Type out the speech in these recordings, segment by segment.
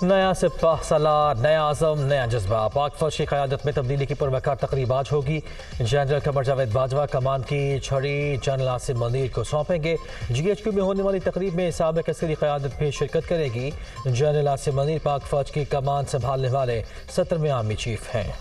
नया सिपह सलार, नया आज़म, नया जज्बा। पाक फौज की क़यादत में तब्दीली की पुरवकार तकरीब आज होगी। जनरल कमर जावेद बाजवा कमान की छड़ी जनरल आसिम मुनीर को सौंपेंगे। GHQ में होने वाली तकरीब में साबिक़ अस्करी क़यादत भी शिरकत करेगी। जनरल आसिम मुनीर पाक फौज की कमान संभालने वाले 17वें आर्मी चीफ हैं।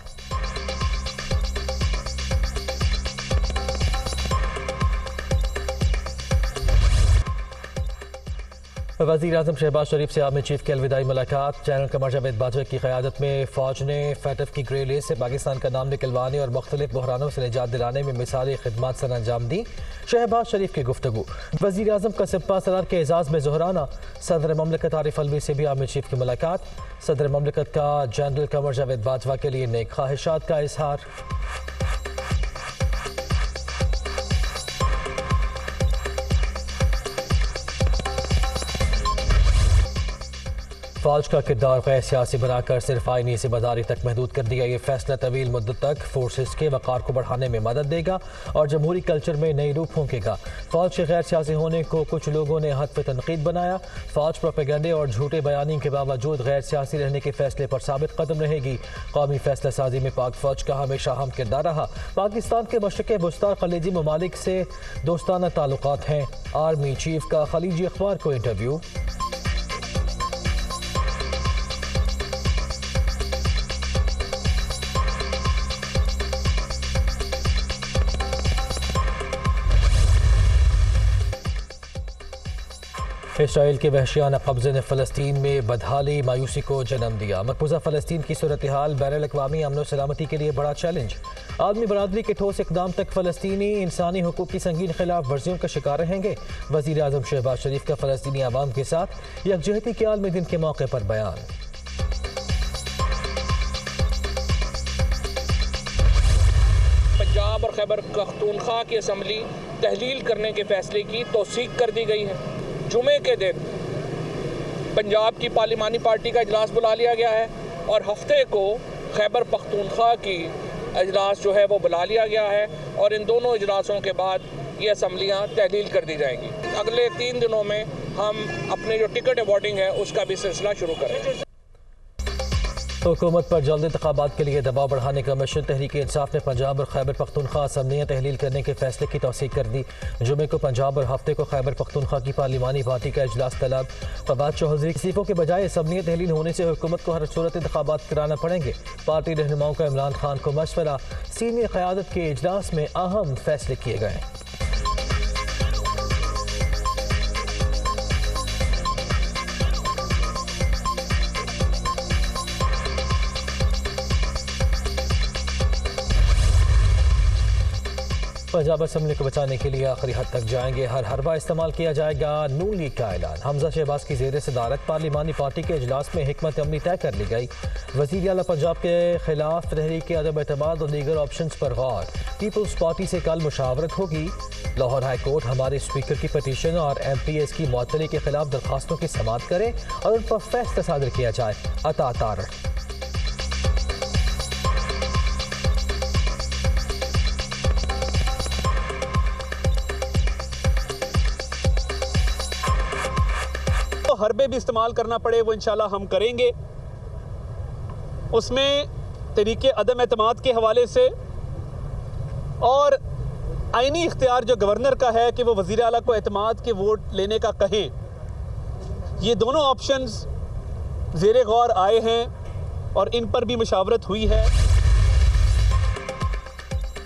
वज़ीर आज़म शहबाज शरीफ से आर्मी चीफ की अलविदाई मुलाकात। जनरल कमर जावेद बाजवा की क़यादत में फ़ौज ने फैटफ की ग्रे लिस्ट से पाकिस्तान का नाम निकलवाने और मुख्तलिफ बहरानों से निजात दिलाने में मिसाली खिदमात सर अंजाम दी। शहबाज शरीफ की गुफ्तगू। वज़ीर आज़म का सिपह सलार के एजाज़ में ज़ोहराना। सदर ममलिकत आरिफ अलवी से भी आर्मी चीफ की मुलाकात। सदर ममलिकत का जनरल कमर जावेद बाजवा के लिए नेक ख्वाहिशात का इजहार। फौज का किरदार गैर सियासी बनाकर सिर्फ आईनी ज़िम्मेदारी तक महदूद कर दिया। ये फैसला तवील मुद्दत तक फोर्सेस के वक़ार को बढ़ाने में मदद देगा और जमहूरी कल्चर में नई रूप फूंकेगा। फौज के गैर सियासी होने को कुछ लोगों ने हद पे तनकीद बनाया। फौज प्रोपेगेंडे और झूठे बयानी के बावजूद गैर सियासी रहने के फैसले पर साबित कदम रहेगी। कौमी फैसला साजी में पाक फौज का हमेशा अहम किरदार रहा। पाकिस्तान के मशरक़ वस्ता खलीजी ममालिक से दोस्ताना ताल्लुकात हैं। आर्मी चीफ का खलीजी अखबार को इंटरव्यू। इसराइल के वहशियाना कब्जे ने फ़लस्तीन में बदहाली मायूसी को जन्म दिया। मकबूजा फ़लस्तीन की सूरत हाल बैनुल अक़वामी अमन व सलामती के लिए बड़ा चैलेंज। आलमी बरादरी के ठोस इक़दाम तक फ़लस्तीनी इंसानी हुकूक़ की संगीन खिलाफ वर्जियों का शिकार रहेंगे। वज़ीर आज़म शहबाज शरीफ का फ़लस्तीनी आवाम के साथ यकजहती के आलमी दिन के मौके पर बयान। पंजाब और खैबर पख्तूनख्वा की असम्बली तहलील करने के फैसले की तौसीक कर दी गई है। जुमे के दिन पंजाब की पार्लिमानी पार्टी का इजलास बुला लिया गया है और हफ्ते को खैबर पख्तूनख्वा की इजलास जो है वो बुला लिया गया है और इन दोनों इजलासों के बाद ये असम्बलियाँ तहलील कर दी जाएंगी। अगले 3 दिनों में हम अपने जो टिकट अवॉर्डिंग है उसका भी सिलसिला शुरू करेंगे। हुकूमत पर जल्द इंतखाबात के लिए दबाव बढ़ाने का मिशन तहरीक इंसाफ ने पंजाब और खैबर पख्तूनख्वा असम्बलियाँ तहलील करने के फैसले की तौसीक कर दी। जुमे को पंजाब और हफ्ते को खैबर पख्तूनख्वा की पार्लिमानी पार्टी का इजलास तलब। फवाद चौधरी इस्तीफों के बजाय असम्बलियाँ तहलील होने से हुकूमत को हर सूरत इंतखाबात कराना पड़ेंगे। पार्टी रहनुमाओं का इमरान खान को मशवरा। सीनियर क़यादत के इजलास में अहम फैसले किए गए। पंजाब असम्बली को बचाने के लिए आखिरी हद तक जाएंगे। हर हरबा इस्तेमाल किया जाएगा। नून लीग का ऐलान। हमजा शहबाज की ज़ेर सदारत पार्लिमानी पार्टी के इजलास में हिकमत अमली तय कर ली गई। वज़ीर आला पंजाब के खिलाफ तहरीक अदम एतमाद और दीगर ऑप्शन पर गौर। पीपल्स पार्टी से कल मुशावरत होगी। लाहौर हाई कोर्ट हमारे स्पीकर की पटिशन और MPs की मुअत्तली के खिलाफ दरखास्तों की समाअत करे और उन पर फैसला सादर किया जाए। अता तारड़। हरबे भी इस्तेमाल करना पड़े वो इंशाल्लाह हम करेंगे। उसमें तरीके अदम एतमाद के हवाले से और आईनी इख्तियार जो गवर्नर का है कि वो वज़ीर आला को एतमाद के वोट लेने का कहें, ये दोनों ऑप्शंस ज़ेरे गौर आए हैं और इन पर भी मुशावरत हुई है।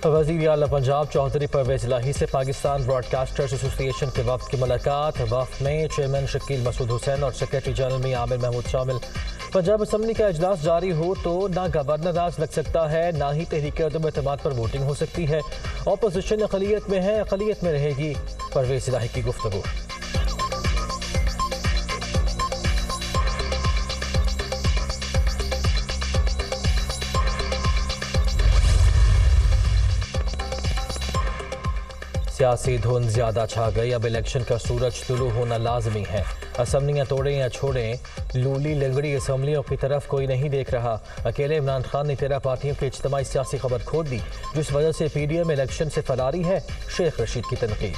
वज़ीर आला पंजाब चौधरी परवेज़ इलाही से पाकिस्तान ब्रॉडकास्टर्स एसोसिएशन के वफ़द की मुलाकात। वफ़द में चेयरमैन शकील मसूद हुसैन और सेक्रेटरी जनरल मियां आमिर महमूद शामिल। पंजाब असम्बली का इजलास जारी हो तो ना गवर्नर राज लग सकता है, ना ही तहरीक अदम एतमाद पर वोटिंग हो सकती है। अपोजिशन अक़लियत में है, अक़लियत में रहेगी। परवेज़ इलाही की गुफ्तगू। सियासी धुंध ज्यादा छा गई। अब इलेक्शन का सूरज तुलू होना लाजमी है। असम्बलियाँ तोड़ें या छोड़ें, लूली लंगड़ी असम्बलियों की तरफ कोई नहीं देख रहा। अकेले इमरान खान ने 13 पार्टियों की इज्तिमाई सियासी खबर खोल दी, जिस वजह से PDM इलेक्शन से फरारी है। शेख रशीद की तनकीद।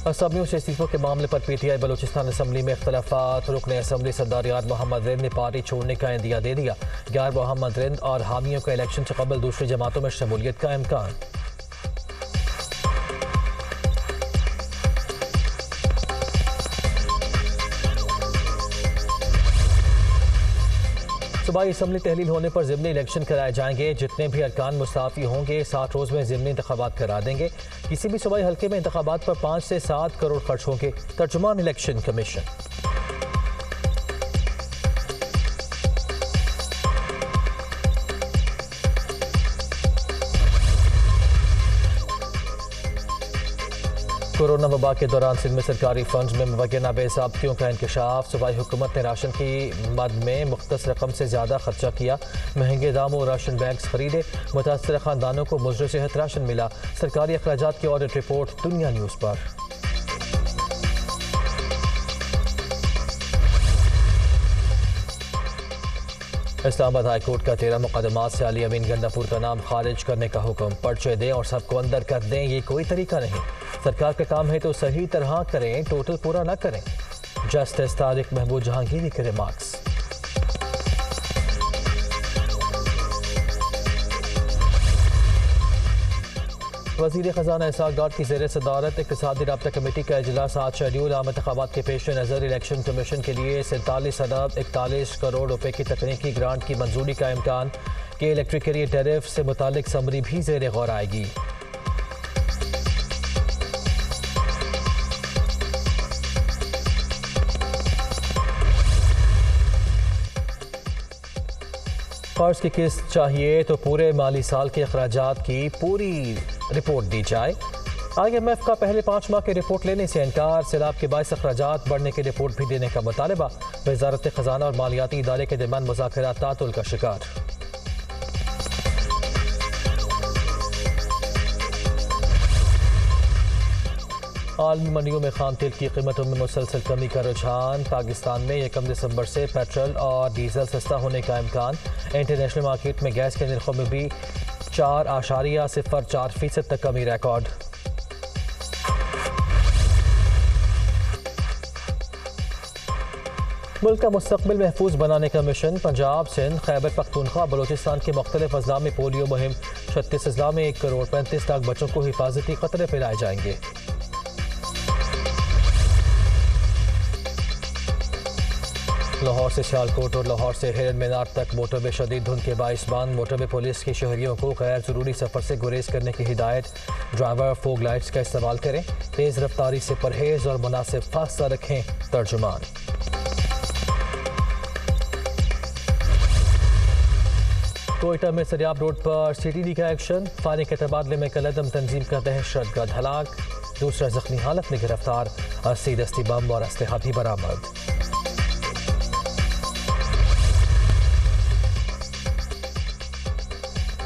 असम्बलियों से इस्तीफों के मामले पर पीटीआई बलूचिस्तान असम्बली में इख्तलाफात। रुकन असम्बली सरदार यार मोहम्मद रिंद ने पार्टी छोड़ने का इंदिया दे दिया। यार मोहम्मद रिंद और हामियों का इलेक्शन से कबल दूसरी जमातों में शमूलियत का इम्कान। सूबाई असम्बली तहलील होने पर ज़िमनी इलेक्शन कराए जाएंगे। जितने भी अरकान मुस्ताफ़ी होंगे 60 रोज़ में ज़िमनी इंतखाबात करा देंगे। किसी भी सूबाई हल्के में इंतखाबात पर 5 से 7 करोड़ खर्च होंगे। तर्जुमान इलेक्शन कमीशन। कोरोना वबा के दौरान सिंध में सरकारी फंड में मुबैना बेज़ाब्तियों का इंकशाफ। सूबाई हुकूमत ने राशन की मद में मुख्तस रकम से ज़्यादा खर्चा किया। महंगे दामों राशन बैग्स खरीदे। मुतासर ख़ानदानों को मुजर सेहत राशन मिला। सरकारी अखराजात की ऑडिट रिपोर्ट दुनिया न्यूज़ पर। इस्लामाबाद हाई कोर्ट का 13 मुकदमात से अली अमीन गंडापुर का नाम खारिज करने का हुक्म। पर्चे दें और सबको अंदर कर दें, ये कोई तरीका नहीं। सरकार का काम है तो सही तरह करें, टोटल पूरा ना करें। जस्टिस तारिक महबूब जहांगीरी के रिमार्क्स। वज़ीर ख़जाना इसहाक़ डार की ज़ेर सदारत इक़्तिसादी राब्ता कमेटी का इजलास आज शेड्यूल। आम इंतख़ाबात के पेश नज़र इलेक्शन कमीशन के लिए 47 अरब 41 करोड़ रुपए की तकनीकी ग्रांट की मंजूरी का इम्कान। के इलेक्ट्रिक टैरिफ से मुतालिक समरी भी ज़ेर गौर आएगी। कर्ज की किस्त चाहिए तो पूरे माली साल के अखराजात की पूरी रिपोर्ट दी जाए। IMF का पहले 5 माह की रिपोर्ट लेने से इनकार। सैलाब के बायस अखराजात बढ़ने की रिपोर्ट भी देने का मुतालबा। वज़ारत ख़जाना और मालियाती इदारे के दरमियान मुज़ाकरात तातुल का शिकार। आलमी मंडियों में खाम तेल की कीमतों में मुसलसल कमी का रुझान। पाकिस्तान में 1 दिसंबर से पेट्रोल और डीजल सस्ता होने का इम्कान। इंटरनेशनल मार्केट में गैस के निर्खों में भी 4.04% तक कमी रिकॉर्ड। मुल्क का मुस्तकबिल महफूज बनाने का मिशन। पंजाब, सिंध, खैबर पख्तूनख्वा, बलूचिस्तान के मुख्तलिफ अजला में पोलियो मुहिम। 36 अजला में 1 करोड़ 35 लाख बच्चों को हिफाजती खतरे पिलाए जाएंगे। लाहौर से सियालकोट और लाहौर से हिरन मीनार तक मोटरवे शदीद धुंध के बाइस बंद। मोटरवे पुलिस की शहरियों को गैर जरूरी सफर से गुरेज करने की हिदायत। ड्राइवर फोग लाइट्स का इस्तेमाल करें। तेज़ रफ्तारी से परहेज और मुनासिब फासला रखें। तर्जुमान। कोयटा में सरियाब रोड पर CTD का एक्शन। फायरिंग के तबादले में कलदम तंजीम का दहशतगर्द हलाक। दूसरा जख्मी हालत में गिरफ्तार। 80 दस्ती बम और असलहा भी बरामद।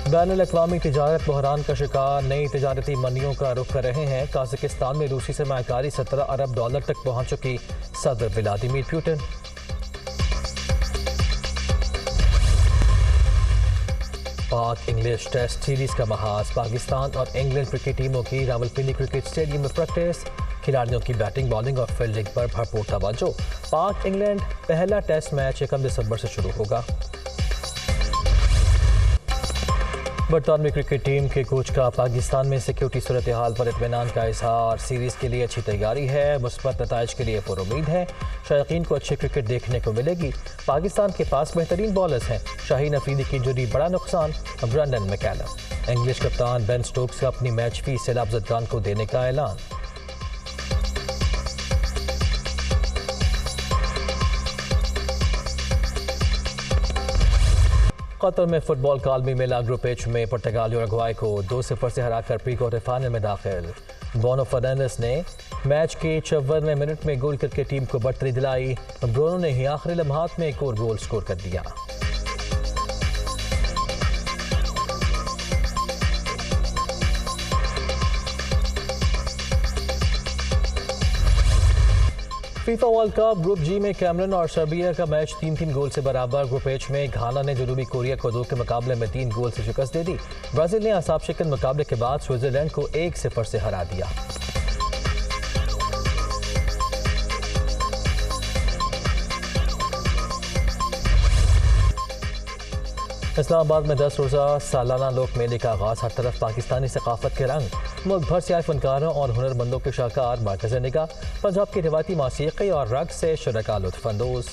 बैनुल-अक़वामी तिजारत बहरान का शिकार। नई तिजारती मंडियों का रुख कर रहे हैं। काज़ाकिस्तान में रूसी सरमायाकारी $17 अरब तक पहुंच चुकी। सदर व्लादिमीर पुतिन। पाक इंग्लिश टेस्ट सीरीज का महाज। पाकिस्तान और इंग्लैंड क्रिकेट टीमों की रावलपिंडी क्रिकेट स्टेडियम में प्रैक्टिस। खिलाड़ियों की बैटिंग, बॉलिंग और फील्डिंग पर भरपूर तवज्जो। पाक इंग्लैंड पहला टेस्ट मैच 1 दिसंबर से शुरू होगा। बरतानवी क्रिकेट टीम के कोच का पाकिस्तान में सिक्योरिटी सूरत हाल पर इत्मीनान का इजहार। सीरीज के लिए अच्छी तैयारी है। मुस्बत नताइज के लिए पुरुमीद है। शायकीन को अच्छी क्रिकेट देखने को मिलेगी। पाकिस्तान के पास बेहतरीन बॉलर्स हैं। शाहीन अफरीदी की इंजरी बड़ा नुकसान। Brendon McCullum. इंग्लिश कप्तान बेन स्टोक्स का अपनी मैच फीस सैलाब ज़दगान को देने का ऐलान। कतर में फुटबॉल का आलमी मेला ग्रुप एच में पुर्तगाल उरुग्वाई को 2-0 से हराकर प्री क्वार्टर फाइनल में दाखिल। ब्रूनो फर्नांडिस ने मैच के 54वें मिनट में गोल करके टीम को बढ़तरी दिलाई। ब्रूनो ने ही आखिरी लम्हात में एक और गोल स्कोर कर दिया। फीफा वर्ल्ड कप ग्रुप जी में कैमरून और सर्बिया का मैच 3-3 गोल से बराबर। ग्रुप एच में घाना ने जनूबी कोरिया को 2 के मुकाबले में 3 गोल से शिकस्त दे दी। ब्राजील ने असाब शिकन मुकाबले के बाद स्विट्जरलैंड को 1-0 से हरा दिया। इस्लामाबाद में 10 रोज़ा सालाना लोक मेले का आगाज़। हर तरफ पाकिस्तानी सकाफत के रंग। मुल्क भर से आए फनकारों और हुनरमंदों के शाहकार मरकज़ निगाह। पंजाब की रिवायती मौसीक़ी और रक़्स से शुरका लुत्फ़ अंदोज़।